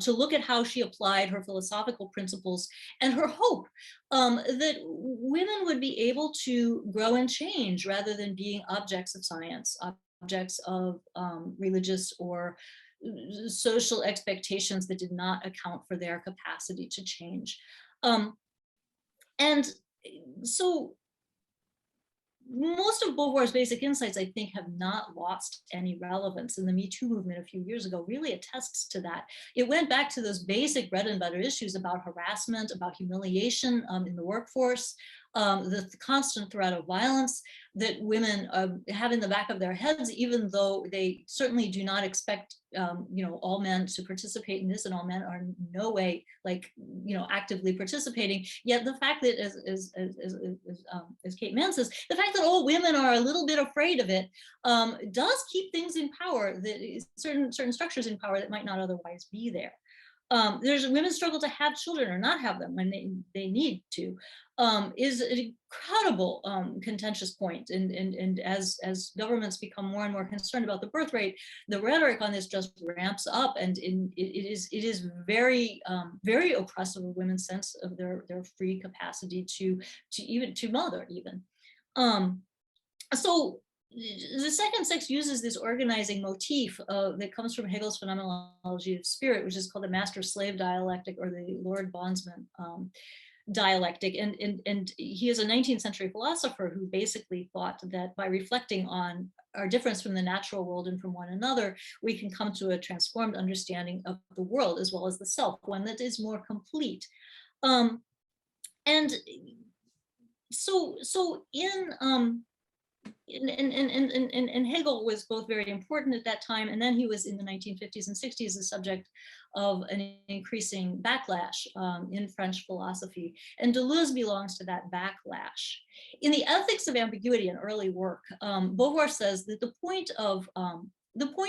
to look at how she applied her philosophical principles and her hope that women would be able to grow and change rather than being objects of science, objects of religious or social expectations that did not account for their capacity to change. And so most of Beauvoir's basic insights, I think, have not lost any relevance. And the Me Too movement a few years ago really attests to that. It went back to those basic bread and butter issues about harassment, about humiliation in the workforce, the constant threat of violence that women have in the back of their heads, even though they certainly do not expect you know, all men to participate in this, and all men are in no way, like, you know, actively participating. Yet the fact that, as Kate Mann says, the fact that all women are a little bit afraid of it does keep things in power, that certain structures in power that might not otherwise be there. There's women struggle to have children or not have them when they need to, is an incredible contentious point. And as governments become more and more concerned about the birth rate, the rhetoric on this just ramps up, and it is very very oppressive of women's sense of their free capacity to mother even. So the second sex uses this organizing motif that comes from Hegel's Phenomenology of Spirit, which is called the master-slave dialectic, or the Lord Bondsman dialectic. And he is a 19th century philosopher who basically thought that by reflecting on our difference from the natural world and from one another, we can come to a transformed understanding of the world as well as the self, one that is more complete. And so and Hegel was both very important at that time, and then he was in the 1950s and 60s the subject of an increasing backlash in French philosophy, and Deleuze belongs to that backlash. In the Ethics of Ambiguity, an early work, Beauvoir says that the point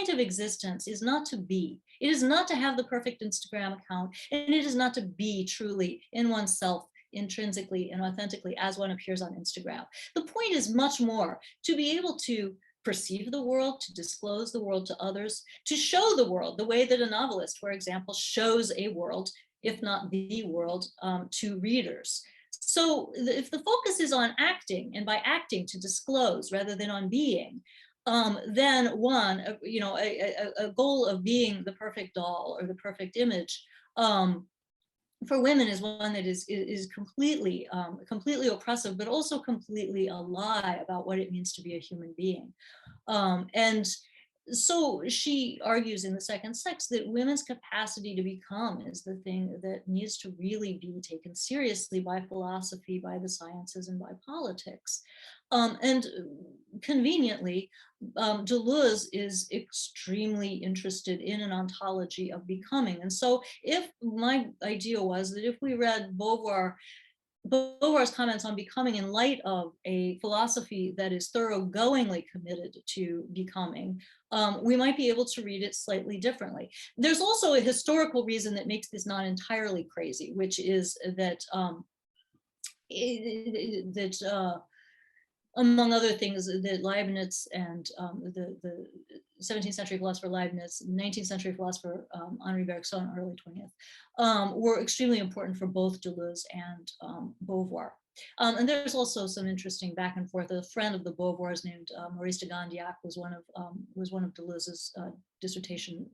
of existence is not to be. It is not to have the perfect Instagram account, and it is not to be truly in oneself, intrinsically and authentically, as one appears on Instagram. The point is much more to be able to perceive the world, to disclose the world to others, to show the world the way that a novelist, for example, shows a world, if not the world, to readers. So if the focus is on acting, and by acting to disclose rather than on being, then one, you know, a goal of being the perfect doll or the perfect image for women is one that is completely completely oppressive, but also completely a lie about what it means to be a human being. And so she argues in The Second Sex that women's capacity to become is the thing that needs to really be taken seriously by philosophy, by the sciences, and by politics. And conveniently, Deleuze is extremely interested in an ontology of becoming. And so if my idea was that if we read Beauvoir's comments on becoming in light of a philosophy that is thoroughgoingly committed to becoming, we might be able to read it slightly differently. There's also a historical reason that makes this not entirely crazy, which is that among other things, that Leibniz and the 17th century philosopher Leibniz, 19th century philosopher Henri Bergson, early 20th, were extremely important for both Deleuze and Beauvoir. And there's also some interesting back and forth. A friend of the Beauvoirs named Maurice de Gandiac was one of Deleuze's dissertation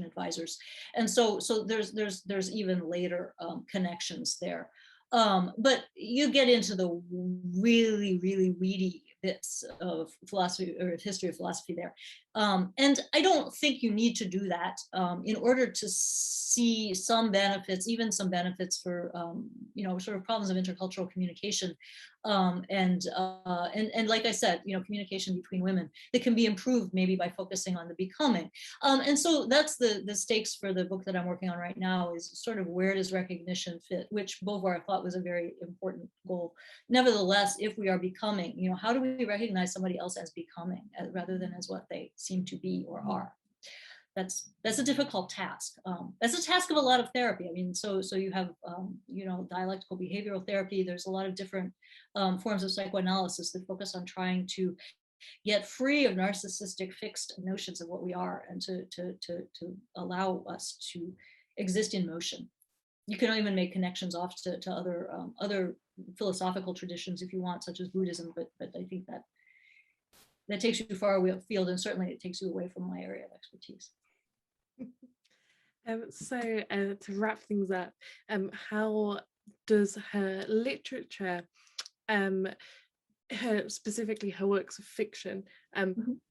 advisors, and so there's even later connections there. But you get into the really, really weedy bits of philosophy or history of philosophy there. And I don't think you need to do that in order to see some benefits, even some benefits for, sort of problems of intercultural communication. And like I said, communication between women that can be improved maybe by focusing on the becoming. And so that's the stakes for the book that I'm working on right now, is sort of where does recognition fit, which Beauvoir thought was a very important goal. Nevertheless, if we are becoming, how do we recognize somebody else as becoming rather than as what they seem to be or are? That's a difficult task. That's a task of a lot of therapy. I mean, so you have, dialectical behavioral therapy. There's a lot of different forms of psychoanalysis that focus on trying to get free of narcissistic fixed notions of what we are, and to allow us to exist in motion. You can even make connections off to other philosophical traditions if you want, such as Buddhism, but I think that takes you far afield, and certainly it takes you away from my area of expertise. So to wrap things up, how does her literature, specifically her works of fiction,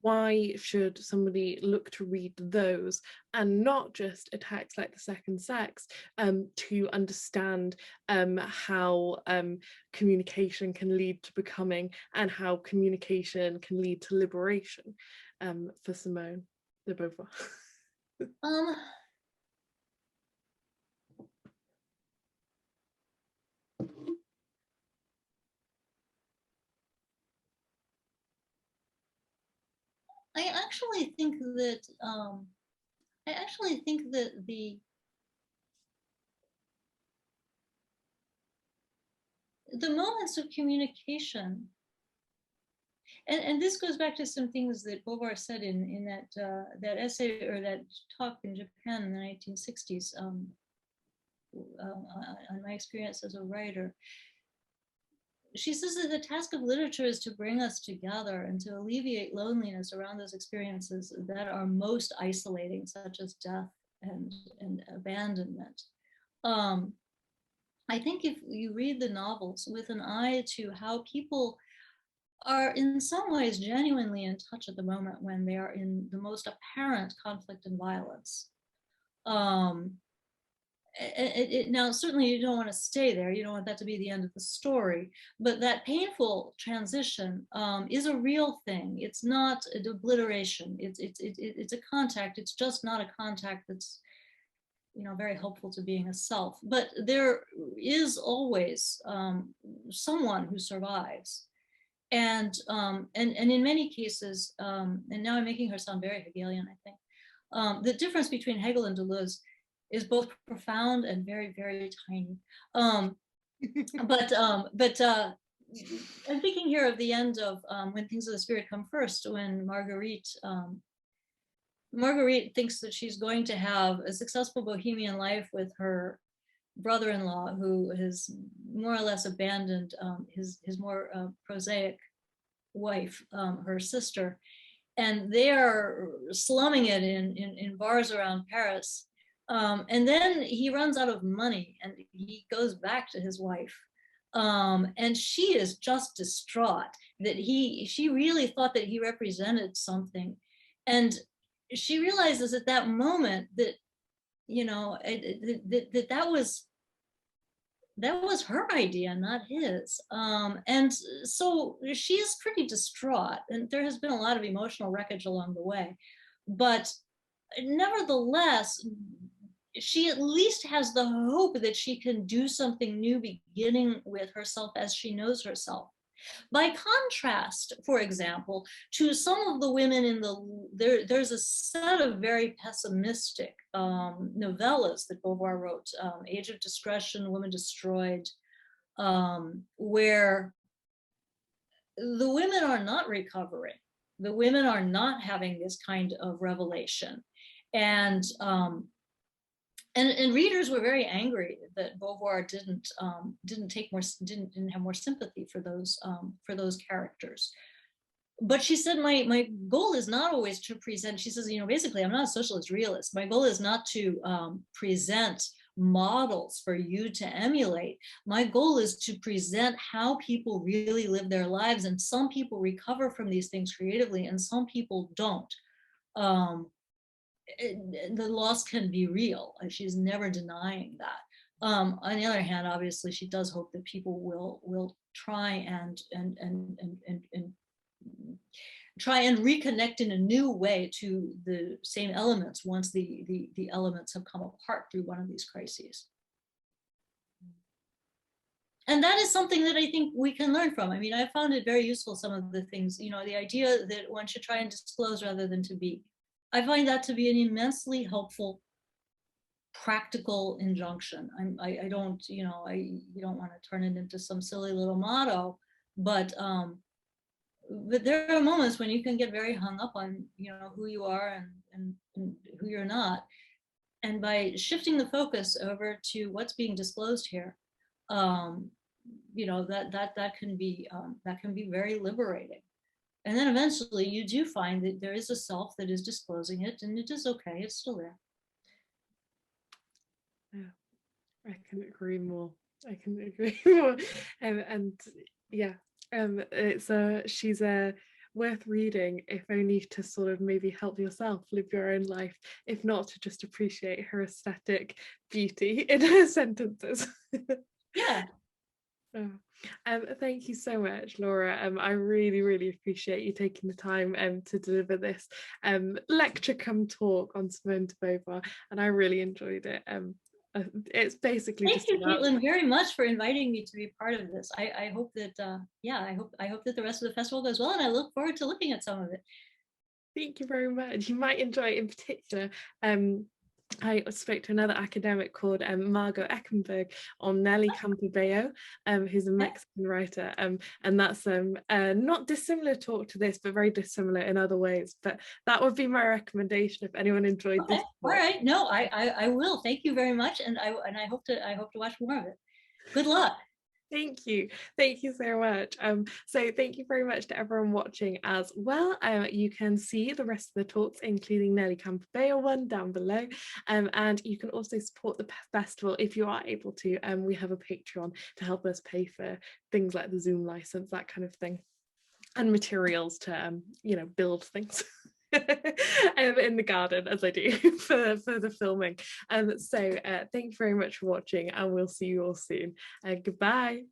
why should somebody look to read those and not just a text like The Second Sex, to understand how communication can lead to becoming, and how communication can lead to liberation, for Simone de Beauvoir? I actually think that the moments of communication, and this goes back to some things that Beauvoir said in that essay or that talk in Japan in the 1960s, on my experience as a writer. She says that the task of literature is to bring us together and to alleviate loneliness around those experiences that are most isolating, such as death and abandonment. I think if you read the novels with an eye to how people are in some ways genuinely in touch at the moment when they are in the most apparent conflict and violence, now, certainly you don't want to stay there. You don't want that to be the end of the story. But that painful transition is a real thing. It's not an obliteration. It's a contact. It's just not a contact that's, very helpful to being a self. But there is always someone who survives. And in many cases, and now I'm making her sound very Hegelian, I think, the difference between Hegel and Deleuze is both profound and very, very tiny. But I'm thinking here of the end of When Things of the Spirit Come First, when Marguerite thinks that she's going to have a successful bohemian life with her brother-in-law, who has more or less abandoned his more prosaic wife, her sister, and they are slumming it in bars around Paris. And then he runs out of money and he goes back to his wife. And she is just distraught that she really thought that he represented something. And she realizes at that moment that, that was her idea, not his. And so she's pretty distraught, and there has been a lot of emotional wreckage along the way. But nevertheless, she at least has the hope that she can do something new, beginning with herself as she knows herself. By contrast, for example, to some of the women in there's a set of very pessimistic novellas that Beauvoir wrote, Age of Discretion, Woman Destroyed, where the women are not recovering. The women are not having this kind of revelation. And readers were very angry that Beauvoir didn't have more sympathy for those characters. But she said, my goal is not always to present. She says, basically, I'm not a socialist realist. My goal is not to present models for you to emulate. My goal is to present how people really live their lives, and some people recover from these things creatively, and some people don't. The loss can be real, and she's never denying that. On the other hand, obviously, she does hope that people will try and try and reconnect in a new way to the same elements once the elements have come apart through one of these crises. And that is something that I think we can learn from. I mean, I found it very useful, some of the things, the idea that one should try and disclose rather than to be. I find that to be an immensely helpful, practical injunction. I don't, you don't want to turn it into some silly little motto, but there are moments when you can get very hung up on, who you are and who you're not. And by shifting the focus over to what's being disclosed here, that can be very liberating. And then eventually you do find that there is a self that is disclosing it, and it is okay, it's still there. Yeah, I can agree more. I can agree more. And yeah, she's worth reading, if only to sort of maybe help yourself live your own life, if not to just appreciate her aesthetic beauty in her sentences. Yeah. Thank you so much, Laura. I really, really appreciate you taking the time to deliver this lecture come talk on Simone de Beauvoir, and I really enjoyed it. It's basically thank you, Caitlin, very much for inviting me to be part of this. I hope that I hope that the rest of the festival goes well, and I look forward to looking at some of it. Thank you very much. You might enjoy it in particular. I spoke to another academic called Margot Eckenberg on Nelly Campobello, who's a Mexican writer, and that's not dissimilar talk to this, but very dissimilar in other ways. But that would be my recommendation if anyone enjoyed this. All right, no, I will. Thank you very much, and I hope to watch more of it. Good luck. Thank you so much. So thank you very much to everyone watching as well. You can see the rest of the talks, including Nelly Campobello one, down below, and you can also support the festival if you are able to. We have a Patreon to help us pay for things like the Zoom license, that kind of thing, and materials to build things. In the garden, as I do for the filming. So thank you very much for watching, and we'll see you all soon. Goodbye.